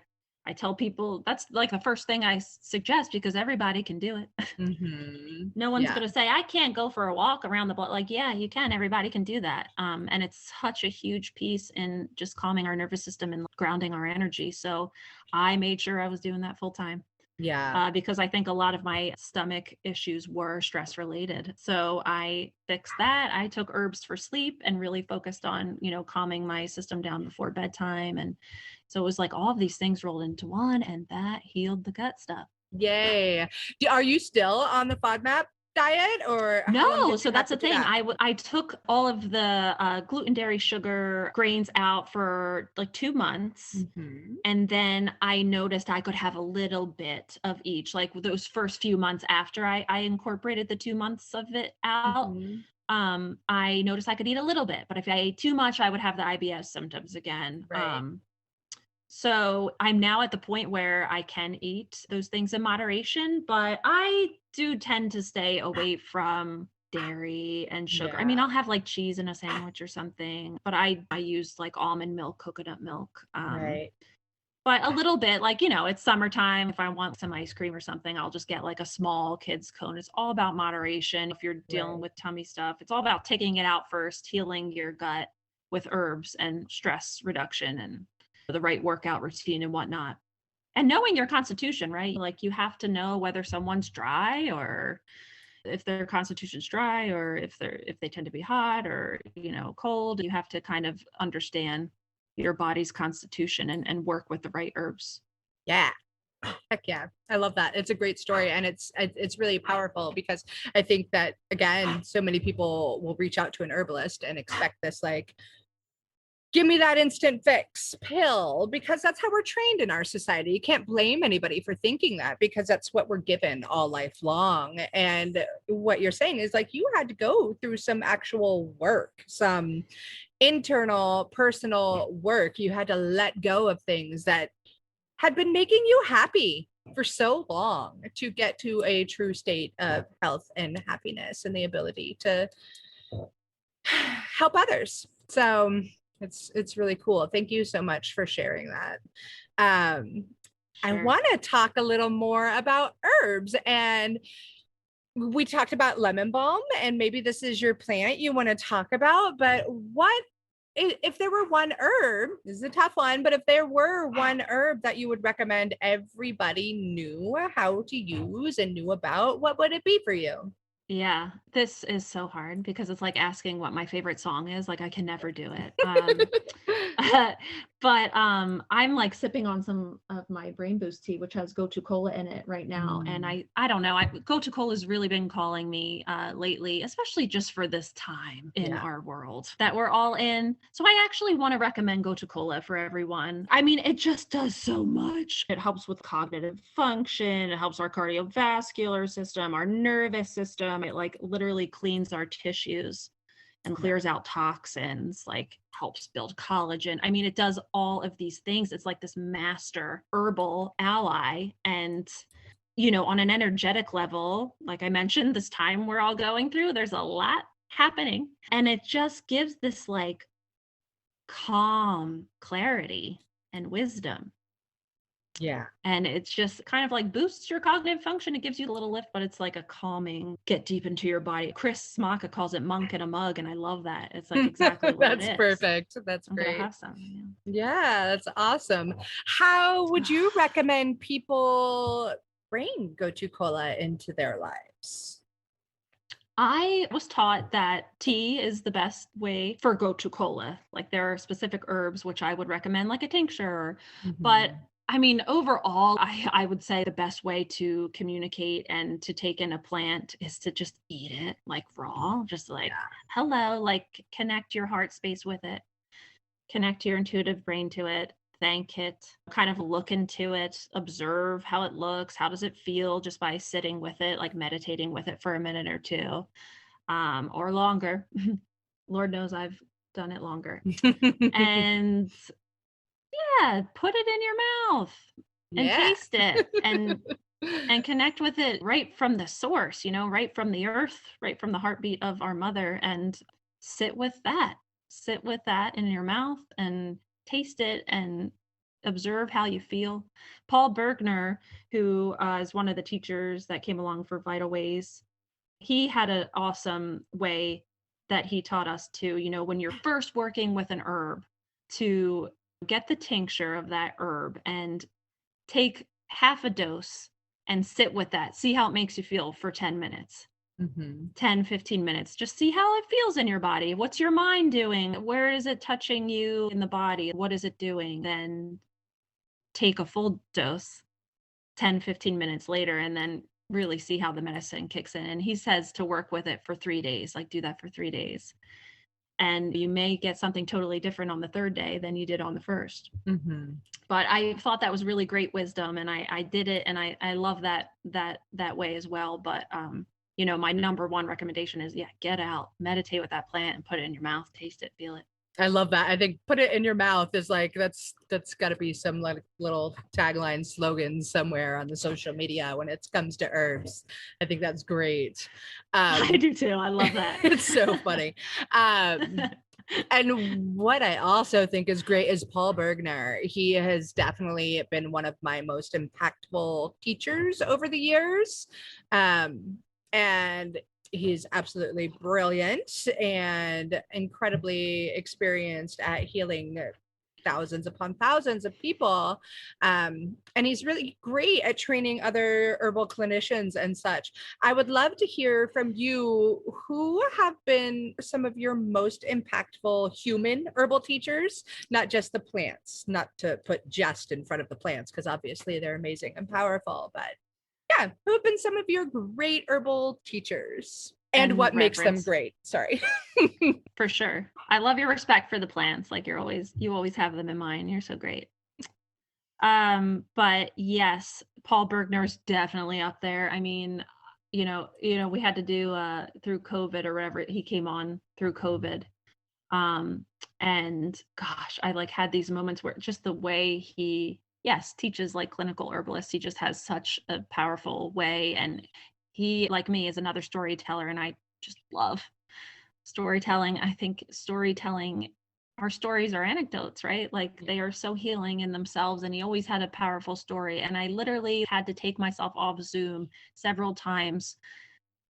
tell people. That's like the first thing I suggest, because everybody can do it. Mm-hmm. No one's going to say, I can't go for a walk around the block. Like, yeah, you can. Everybody can do that. And it's such a huge piece in just calming our nervous system and grounding our energy. So I made sure I was doing that full time. Yeah. Because I think a lot of my stomach issues were stress related. So I fixed that. I took herbs for sleep and really focused on, calming my system down before bedtime. And so it was like all of these things rolled into one, and that healed the gut stuff. Yay. Are you still on the FODMAP diet, or no? So that's the thing. I took all of the gluten, dairy, sugar, grains out for like 2 months. Mm-hmm. And then I noticed I could have a little bit of each, like those first few months after I incorporated the 2 months of it out. Mm-hmm. I noticed I could eat a little bit, but if I ate too much, I would have the IBS symptoms again. Right. So I'm now at the point where I can eat those things in moderation, but I do tend to stay away from dairy and sugar. Yeah. I'll have like cheese in a sandwich or something, but I use like almond milk, coconut milk. Right. But a little bit, like, it's summertime. If I want some ice cream or something, I'll just get like a small kid's cone. It's all about moderation. If you're dealing with tummy stuff, it's all about taking it out first, healing your gut with herbs and stress reduction and the right workout routine and whatnot. And knowing your constitution, right? Like, you have to know whether someone's dry, or if their constitution's dry, or if they tend to be hot or, cold. You have to kind of understand your body's constitution and work with the right herbs. Yeah. Heck yeah. I love that. It's a great story. And it's really powerful, because I think that, again, so many people will reach out to an herbalist and expect this, like, give me that instant fix pill, because that's how we're trained in our society. You can't blame anybody for thinking that, because that's what we're given all life long. And what you're saying is, like, you had to go through some actual work, some internal personal work. You had to let go of things that had been making you happy for so long to get to a true state of health and happiness and the ability to help others. So it's really cool. Thank you so much for sharing that. Sure. I want to talk a little more about herbs, and we talked about lemon balm, and maybe this is your plant you want to talk about, but what if there were one herb, this is a tough one, but if there were one herb that you would recommend everybody knew how to use and knew about, what would it be for you? Yeah, this is so hard, because it's like asking what my favorite song is. Like, I can never do it. But I'm like sipping on some of my brain boost tea, which has gotu kola in it right now. And I don't know, gotu kola has really been calling me lately, especially just for this time in our world that we're all in. So I actually want to recommend gotu kola for everyone. It just does so much. It helps with cognitive function. It helps our cardiovascular system, our nervous system. It like literally cleans our tissues and clears out toxins, like helps build collagen. It does all of these things. It's like this master herbal ally. And, on an energetic level, like I mentioned, this time we're all going through, there's a lot happening. And it just gives this like calm clarity and wisdom. Yeah. And it's just kind of like boosts your cognitive function. It gives you a little lift, but it's like a calming, get deep into your body. Chris Smaka calls it monk in a mug. And I love that. It's like exactly what it is. That's perfect. That's I'm great. gonna have some. Yeah, that's awesome. How would you recommend people bring gotu kola into their lives? I was taught that tea is the best way for gotu kola. Like there are specific herbs which I would recommend, like a tincture. But I mean, overall, I would say the best way to communicate and to take in a plant is to just eat it like raw, just like, hello, like connect your heart space with it, connect your intuitive brain to it, thank it, kind of look into it, observe how it looks, how does it feel just by sitting with it, like meditating with it for a minute or two, or longer. Lord knows I've done it longer. And yeah, put it in your mouth and taste it and connect with it right from the source, right from the earth, right from the heartbeat of our mother, and sit with that. Sit with that in your mouth and taste it and observe how you feel. Paul Bergner, who is one of the teachers that came along for Vital Ways, he had an awesome way that he taught us to, when you're first working with an herb, to get the tincture of that herb and take half a dose and sit with that. See how it makes you feel for 10 minutes. 10, 15 minutes. Just see how it feels in your body. What's your mind doing? Where is it touching you in the body? What is it doing? Then take a full dose 10, 15 minutes later, and then really see how the medicine kicks in. And he says to work with it for 3 days, like do that for 3 days. And you may get something totally different on the third day than you did on the first. But I thought that was really great wisdom, and I did it, and I love that way as well. But my number one recommendation is, get out, meditate with that plant, and put it in your mouth, taste it, feel it. I love that. I think put it in your mouth is like, that's got to be some like little tagline slogan somewhere on the social media when it comes to herbs. I think that's great. I do too. I love that. It's so funny. And what I also think is great is Paul Bergner. He has definitely been one of my most impactful teachers over the years. And he's absolutely brilliant and incredibly experienced at healing thousands upon thousands of people. And he's really great at training other herbal clinicians and such. I would love to hear from you, who have been some of your most impactful human herbal teachers, not just the plants, not to put just in front of the plants, because obviously they're amazing and powerful, but yeah, who have been some of your great herbal teachers? And what makes them great? Sorry. For sure. I love your respect for the plants. Like you always have them in mind. You're so great. But yes, Paul Bergner's definitely up there. I mean, we had to do through COVID or whatever. He came on through COVID. And gosh, I like had these moments where just the way he teaches like clinical herbalist, he just has such a powerful way, and he, like me, is another storyteller, and I just love storytelling. I think storytelling, our stories are anecdotes, right? Like they are so healing in themselves, and he always had a powerful story. And I literally had to take myself off Zoom several times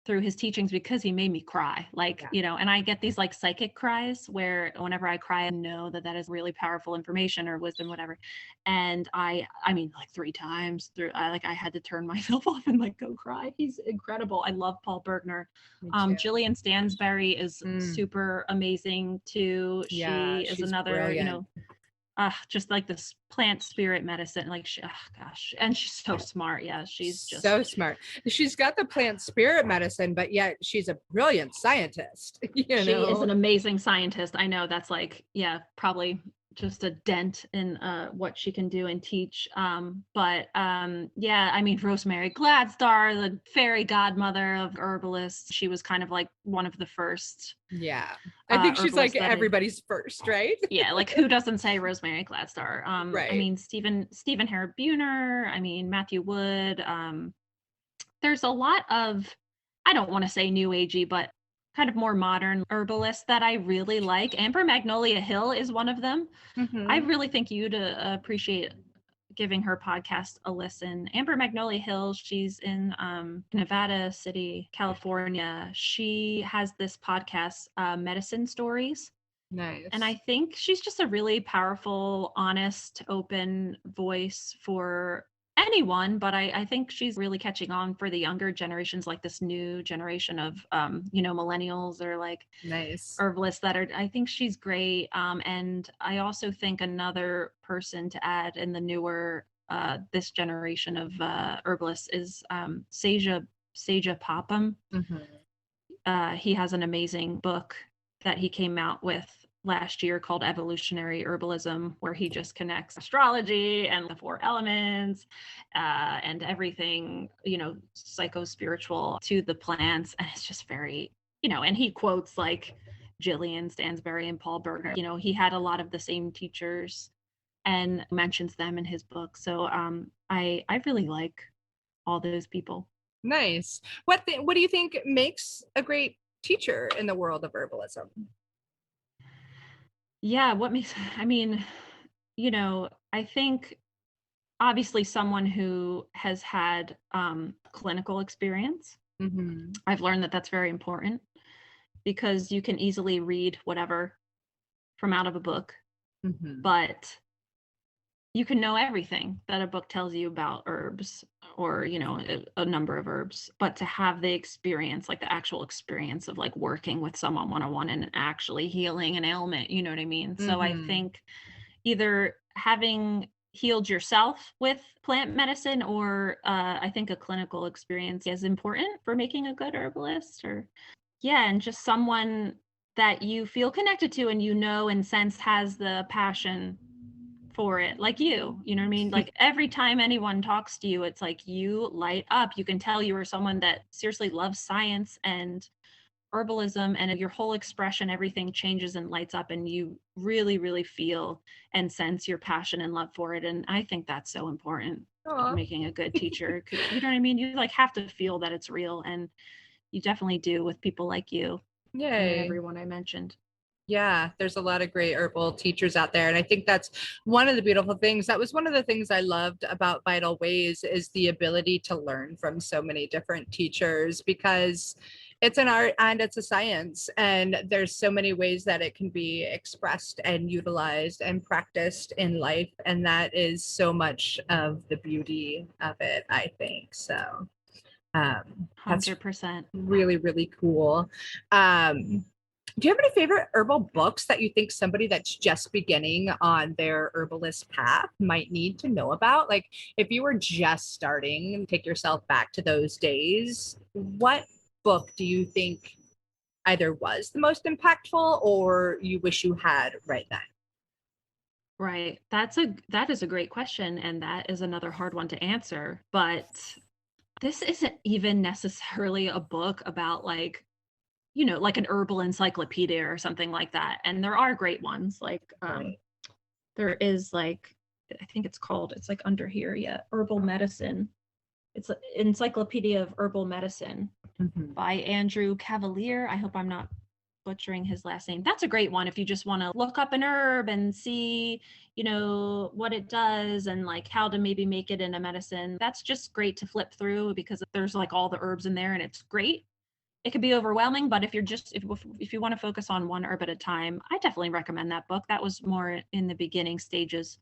through his teachings because he made me cry, and I get these like psychic cries where whenever I cry, I know that is really powerful information or wisdom, whatever. And I mean, like 3 times through, I had to turn myself off and like go cry. He's incredible. I love Paul Bergner. Jillian Stansberry is super amazing too. She is another, brilliant. Just like this plant spirit medicine, like gosh, and she's so smart. Yeah, she's just so smart. She's got the plant spirit medicine, but yet she's a brilliant scientist. She is an amazing scientist. I know that's like, probably just a dent in what she can do and teach. But I mean, Rosemary Gladstar, the fairy godmother of herbalists, she was kind of like one of the first. Yeah, I think she's like everybody's first, right? Like who doesn't say Rosemary Gladstar? Right. I mean, Stephen Harrop Buhner, I mean, Matthew Wood. There's a lot of, I don't want to say new agey, but kind of more modern herbalists that I really like. Amber Magnolia Hill is one of them. I Mhm. really think you'd appreciate giving her podcast a listen. Amber Magnolia Hill, she's in Nevada City, California. She has this podcast, Medicine Stories. And I Nice. think she's just a really powerful, honest, open voice for anyone. But I think she's really catching on for the younger generations, like this new generation of, millennials or like Nice. herbalists that are, I think she's great. And I also think another person to add in the newer, this generation of herbalists is Seja Popham. Mhm. He has an amazing book that he came out with last year called Evolutionary Herbalism, where he just connects astrology and the four elements and everything, psycho spiritual to the plants. And it's just very, and he quotes like Jillian Stansberry and Paul Berger. He had a lot of the same teachers and mentions them in his book. So I really like all those people. Nice. What do you think makes a great teacher in the world of herbalism? Yeah, I think obviously someone who has had clinical experience. Mhm. I've learned that that's very important because you can easily read whatever from out of a book, Mhm. but you can know everything that a book tells you about herbs or, a number of herbs, but to have the experience, like the actual experience of like working with someone one-on-one and actually healing an ailment, you know what I mean? So I Mhm. think either having healed yourself with plant medicine or I think a clinical experience is important for making a good herbalist or yeah, and just someone that you feel connected to and and sense has the passion for it, like you know what I mean? Like every time anyone talks to you, it's like you light up. You can tell you are someone that seriously loves science and herbalism, and your whole expression, everything changes and lights up, and you really, really feel and sense your passion and love for it. And I think that's so important of Aw. making a good teacher because you know what I mean? You like have to feel that it's real, and you definitely do with people like you and Yay. everyone I mentioned. Yeah, there's a lot of great herbal teachers out there. And I think that's one of the beautiful things. That was one of the things I loved about Vital Ways is the ability to learn from so many different teachers because it's an art and it's a science. And there's so many ways that it can be expressed and utilized and practiced in life. And that is so much of the beauty of it, I think. So that's 100%. really, really cool. Um, do you have any favorite herbal books that you think somebody that's just beginning on their herbalist path might need to know about? Like, if you were just starting and take yourself back to those days, what book do you think either was the most impactful or you wish you had right then? Right. That is a great question, and that is another hard one to answer. But this isn't even necessarily a book about like, like an herbal encyclopedia or something like that. And there are great ones. Like Right. there is like I think it's like under here, yeah, herbal medicine. It's an encyclopedia of herbal medicine Mhm. by Andrew Cavalier. I hope I'm not butchering his last name. That's a great one if you just want to look up an herb and see, what it does and like how to maybe make it in a medicine. That's just great to flip through because there's like all the herbs in there and it's great. It could be overwhelming, but if you want to focus on one herb at a time, I definitely recommend that book. That was more in the beginning stages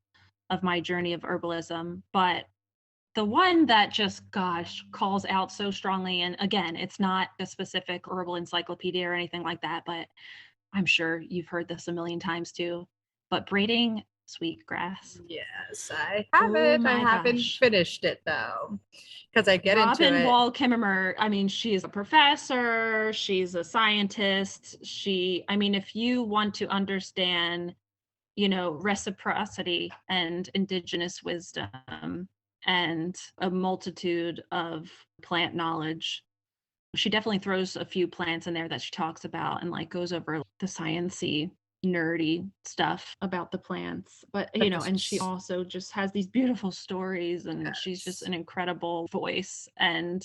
of my journey of herbalism, but the one that just, gosh, calls out so strongly, and again, it's not a specific herbal encyclopedia or anything like that, but I'm sure you've heard this a million times too. But braiding sweetgrass. Yes, I have Oh it. I my haven't gosh. finished it though, because I get into Robin it. Wall Kimmerer, I mean, she's a professor, she's a scientist. If you want to understand, reciprocity and indigenous wisdom and a multitude of plant knowledge. She definitely throws a few plants in there that she talks about and like goes over the sciencey, nerdy stuff about the plants. But But and she this, also just has these beautiful stories and she's just yes. an incredible voice. And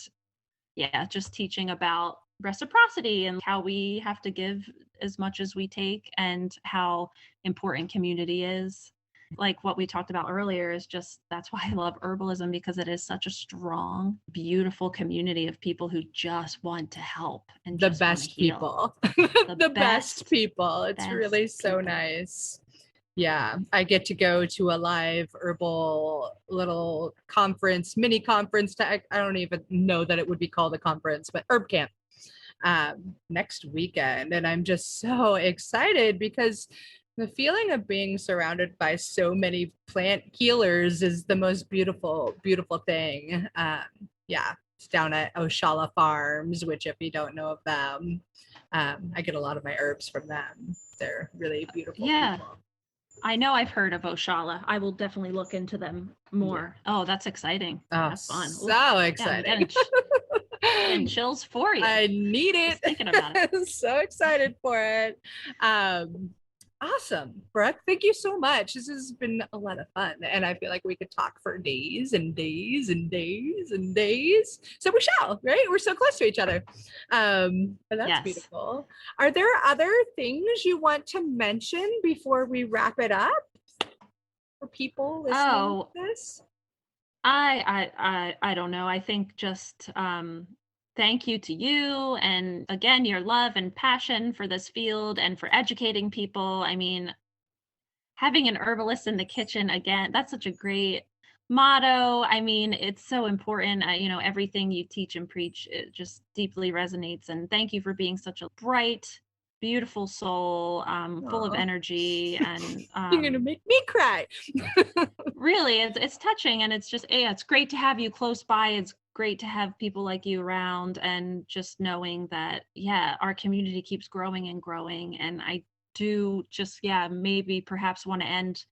yeah, just teaching about reciprocity and how we have to give as much as we take, and how important community is. Like what we talked about earlier is just, that's why I love herbalism, because it is such a strong, beautiful community of people who just want to help and The just want to best heal. people. The best people. It's really so nice. Yeah, I get to go to a live herbal little conference, mini conference. I don't even know that it would be called a conference, but herb camp next weekend. And I'm just so excited because the feeling of being surrounded by so many plant healers is the most beautiful, beautiful thing. Yeah, it's down at Oshala Farms, which if you don't know of them, I get a lot of my herbs from them. They're really beautiful people. I know I've heard of Oshala. I will definitely look into them more. Yeah. Oh, that's exciting. Oh, that's fun. So exciting. And chills for you. I need it. Just thinking about it. So excited for it. Awesome. Brooke, thank you so much. This has been a lot of fun. And I feel like we could talk for days and days and days and days. So we shall, right? We're so close to each other. But that's beautiful. Are there other things you want to mention before we wrap it up for people listening to this? I don't know. I think just thank you to you, and again, your love and passion for this field and for educating people. I mean, having an herbalist in the kitchen, again, that's such a great motto. I mean, it's so important. Everything you teach and preach, it just deeply resonates. And thank you for being such a bright, beautiful soul, full of energy. And you're gonna make me cry. Really, it's touching, and it's just, it's great to have you close by. It's great to have people like you around, and just knowing that, our community keeps growing and growing. And I do just, maybe perhaps want to end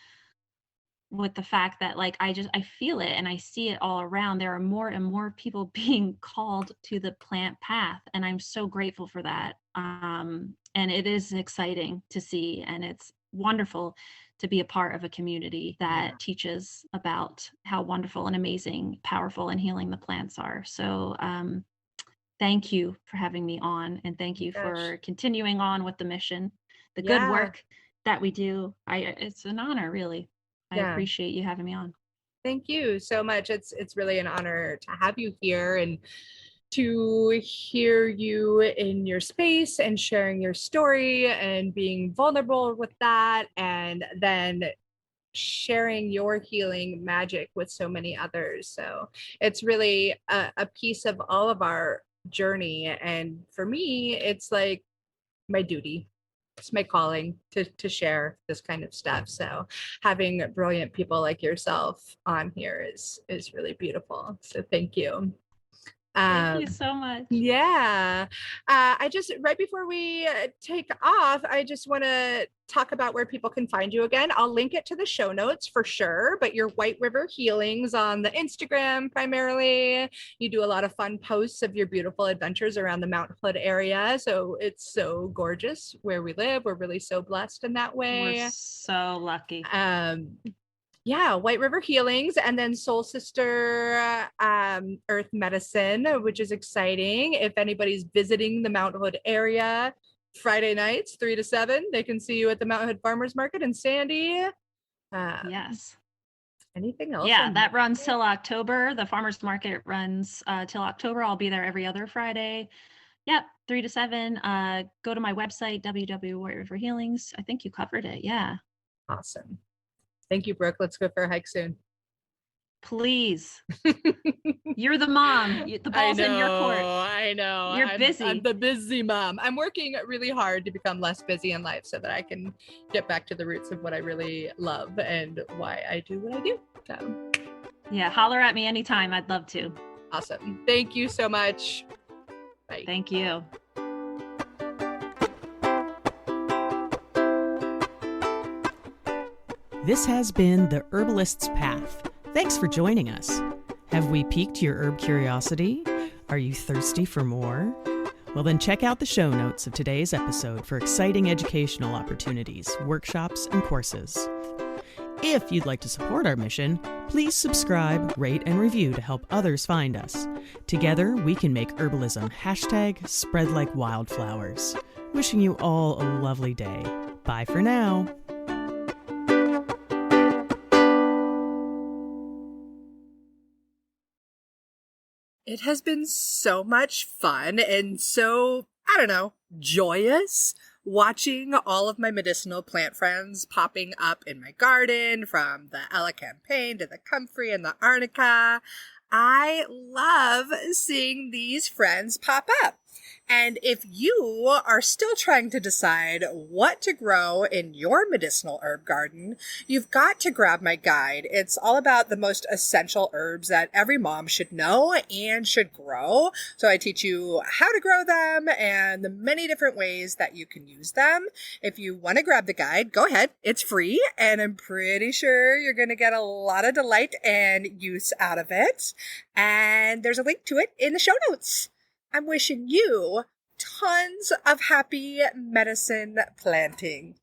with the fact that, like, I feel it and I see it all around. There are more and more people being called to the plant path, and I'm so grateful for that. And it is exciting to see, and it's wonderful to be a part of a community that teaches about how wonderful and amazing, powerful, and healing the plants are. So thank you for having me on, and thank you for continuing on with the mission, the good work that we do. It's an honor, really. I appreciate you having me on. Thank you so much. It's really an honor to have you here and to hear you in your space and sharing your story and being vulnerable with that, and then sharing your healing magic with so many others. So it's really a piece of all of our journey. And for me, it's like my duty. It's my calling to share this kind of stuff. So having brilliant people like yourself on here is really beautiful. So thank you. Thank you so much. I just, right before we take off, I just want to talk about where people can find you again. I'll link it to the show notes for sure, but your White River Healings on the Instagram primarily. You do a lot of fun posts of your beautiful adventures around the Mount Hood area. So it's so gorgeous where we live. We're really so blessed in that way. We're so lucky. White River Healings, and then Soul Sister Earth Medicine, which is exciting. If anybody's visiting the Mount Hood area, Friday nights, 3 to 7, they can see you at the Mount Hood Farmers Market in Sandy. Yes. Anything else? Yeah, that runs till October. The Farmers Market runs till October. I'll be there every other Friday. Yep, 3 to 7. Go to my website, www.White River Healings. I think you covered it. Yeah. Awesome. Thank you, Brooke. Let's go for a hike soon. Please. You're the mom. The ball's in your court. I know. You're busy. I'm the busy mom. I'm working really hard to become less busy in life so that I can get back to the roots of what I really love and why I do what I do. So. Yeah, holler at me anytime. I'd love to. Awesome. Thank you so much. Bye. Thank you. This has been The Herbalist's Path. Thanks for joining us. Have we piqued your herb curiosity? Are you thirsty for more? Well, then check out the show notes of today's episode for exciting educational opportunities, workshops, and courses. If you'd like to support our mission, please subscribe, rate, and review to help others find us. Together, we can make herbalism #spread like wildflowers. Wishing you all a lovely day. Bye for now. It has been so much fun and so, I don't know, joyous watching all of my medicinal plant friends popping up in my garden, from the Elecampane to the comfrey and the arnica. I love seeing these friends pop up. And if you are still trying to decide what to grow in your medicinal herb garden, you've got to grab my guide. It's all about the most essential herbs that every mom should know and should grow. So I teach you how to grow them and the many different ways that you can use them. If you want to grab the guide, go ahead. It's free, and I'm pretty sure you're going to get a lot of delight and use out of it. And there's a link to it in the show notes. I'm wishing you tons of happy medicine planting.